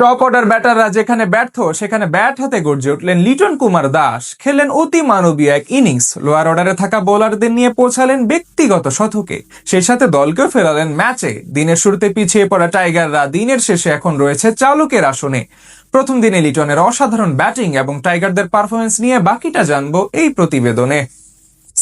Top order ব্যাটাররা যেখানে ব্যর্থ সেখানে ব্যাট হাতে গর্জে উঠলেন লিটন কুমার দাস। খেললেন অতি মানবীয় এক ইনিংস। লোয়ার অর্ডারে থাকা বোলারদের নিয়ে পৌঁছালেন ব্যক্তিগত শতকে, সেই সাথে দলকেও ফেরালেন ম্যাচে। দিনের শুরুতে পিছিয়ে পড়া টাইগাররা দিনের শেষে এখন রয়েছে চালকের আসনে। প্রথম দিনে লিটনের অসাধারণ ব্যাটিং এবং টাইগারদের পারফরমেন্স নিয়ে বাকিটা জানবো এই প্রতিবেদনে।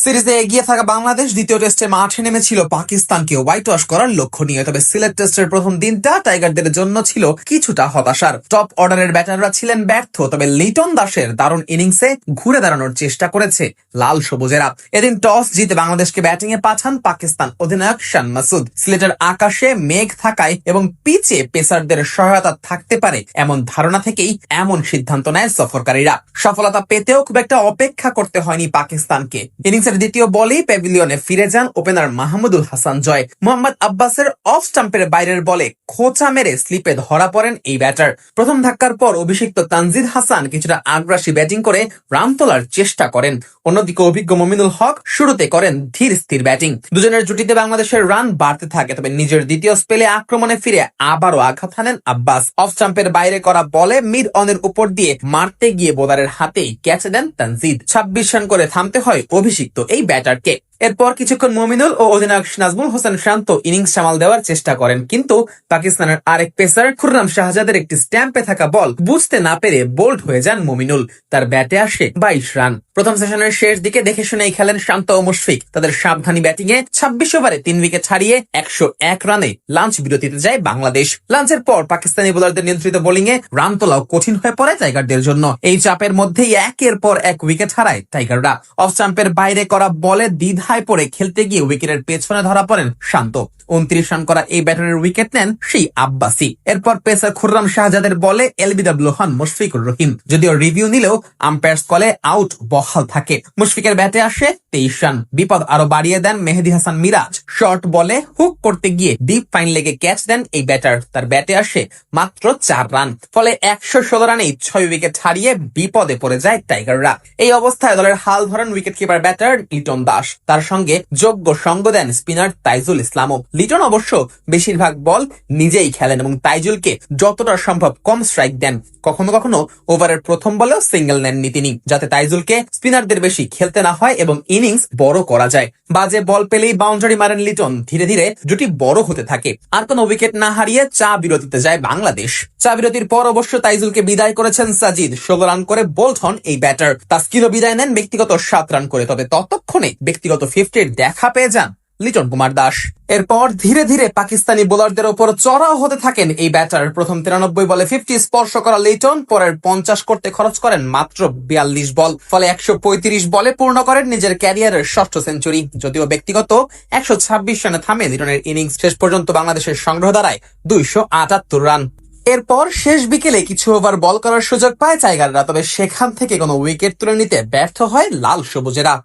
সিরিজে এগিয়ে থাকা বাংলাদেশ দ্বিতীয় টেস্টে মাঠে নেমেছিল পাকিস্তানকে হোয়াইট ওয়াশ করার লক্ষ্য নিয়ে। তবে সিলেট টেস্টের প্রথম দিনটা টাইগারদের জন্য ছিল কিছুটা হতাশার। টপ অর্ডারের ব্যাটাররা ছিলেন ব্যর্থ, তবে লিটন দাসের দারুণ ইনিংসে ঘুরে দাঁড়ানোর চেষ্টা করেছে লাল সবুজেরা। এদিন টস জিতে বাংলাদেশকে ব্যাটিং এ পাঠান পাকিস্তান অধিনায়ক শান মাসুদ। সিলেটের আকাশে মেঘ থাকায় এবং পিচে পেসারদের সহায়তা থাকতে পারে এমন ধারণা থেকেই এমন সিদ্ধান্ত নেয় সফরকারীরা। সফলতা পেতেও খুব একটা অপেক্ষা করতে হয়নি পাকিস্তানকে। ইনিংসের দ্বিতীয় বলেই প্যাভিলিয়নে ফিরে যান ওপেনার মাহমুদুল হাসান জয়। মোহাম্মদ আব্বাসের অফ স্টাম্পের বাইরের বলে খোঁচা মেরে স্লিপে ধরা পড়েন এই ব্যাটার। প্রথম ধাক্কার পর অভিষিক্ত তানজিদ হাসান কিছুটা আগ্রাসী ব্যাটিং করে রান তোলার চেষ্টা করেন। অন্যদিকে অভিজ্ঞ মমিনুল হক শুরুতে করেন ধীর স্থির ব্যাটিং। দুজনের জুটিতে বাংলাদেশের রান বাড়তে থাকে, তবে নিজের দ্বিতীয় স্পেলে আক্রমণে ফিরে আবারও আঘাত হানেন আব্বাস। অফ স্টাম্পের বাইরে করা বলে মিড অনের উপর দিয়ে মারতে গিয়ে বোলারের হাতেই ক্যাচ দেন তানজিদ। 26 রান করে থামতে হয় অভিষিক্ত এই ব্যাটারকে। এরপর কিছুক্ষণ মমিনুল ও অধিনায়ক নাজমুল হোসেন শান্ত ইনিংস সামাল দেওয়ার চেষ্টা করেন, কিন্তু পাকিস্তানের আরেক পেসার খুররাম শাহজাদের একটি স্ট্যাম্পে থাকা বল বুঝতে না পেরে বোল্ড হয়ে যান মমিনুল। তার ব্যাটে আসে 22 রান। প্রথম সেশনের শেষ দিকে দেখে শুনেই খেলেন শান্ত ও মুশফিক। তাদের সাবধানী ব্যাটিং এ 26 ওভারে 3 উইকেট হারিয়ে 101 রানে লাঞ্চ বিরতিতে যায় বাংলাদেশ। লাঞ্চের পর পাকিস্তানি বোলারদের নিয়ন্ত্রিত বোলিং এ রান তোলাও কঠিন হয়ে পড়ে টাইগারদের জন্য। এই চাপের মধ্যেই একের পর এক উইকেট হারায় টাইগাররা। অফ স্টাম্পের বাইরে করা বলে দ্বিধায় পড়ে খেলতে গিয়ে উইকেটের পেছনে ধরা পড়েন শান্ত। 29 রান করা এই ব্যাটারের উইকেট নেন সেই আব্বাসি। এরপর পেসার খুররাম শাহজাদের বলে এলবিডব্লিউ হন মুশফিকুর রহিম। যদিও রিভিউ নিলেও আম্পায়ার্স কলে আউট বহাল থাকে। মুশফিকের ব্যাটে আসে 23 রান। বিপদ আরো বাড়িয়ে দেন মেহেদী হাসান মিরাজ। শর্ট বলে হুক করতে গিয়ে ডিপ ফাইন লেগে ক্যাচ দেন এই ব্যাটার। তার ব্যাটে আসে মাত্র 4 রান। ফলে 116 রানেই 6 উইকেট হারিয়ে বিপদে পড়ে যায় টাইগাররা। এই অবস্থায় দলের হাল ধরেন wicket keeper batter Liton Das. তার সঙ্গে যোগ্য সঙ্গ দেন স্পিনার তাইজুল ইসলামও। লিটন অবশ্য বেশিরভাগ বল নিজেই খেলেন এবং তাইজুলকে যতটা সম্ভব কম স্ট্রাইক দেন। কখনো কখনো ওভারের প্রথম বলেও সিঙ্গেল নেননি তিনি, যাতে তাইজুলকে স্পিনারদের বেশি খেলতে না হয় এবং ইনিংস বড় করা যায়। বাজে বল পেলেই বাউন্ডারি মারেন লিটন। ধীরে ধীরে জুটি বড় হতে থাকে। আর কোনো উইকেট না হারিয়ে চা বিরতিতে যায় বাংলাদেশ। চা বিরতির পর অবশ্য তাইজুলকে বিদায় করেছেন সাজিদ। 16 রান করে বোল্ড হন এই ব্যাটার। তাসকিনও বিদায় নেন ব্যক্তিগত 7 রান করে। তবে ততক্ষণে ব্যক্তিগত 50-র দেখা পেয়ে যান লিটন কুমার দাস। এরপর ধীরে ধীরে পাকিস্তানি বোলারদের ওপর চড়াও হতে থাকেন এই ব্যাটার। প্রথম 93 বলে 50 স্পর্শ করা লিটন পরের 50 করতে খরচ করেন মাত্র 42 বল। ফলে 135 বলে পূর্ণ করেন নিজের ক্যারিয়ারের 6ষ্ঠ সেঞ্চুরি। যদিও ব্যক্তিগত 126 রানে থামে লিটনের ইনিংস। শেষ পর্যন্ত বাংলাদেশের সংগ্রহ দাঁড়ায় 278 রান। এরপর শেষ বিকেলে কিছু ওভার বল করার সুযোগ পায় টাইগাররা, তবে সেখান থেকে কোনো উইকেট তুলে নিতে ব্যর্থ হয় লাল সবুজেরা।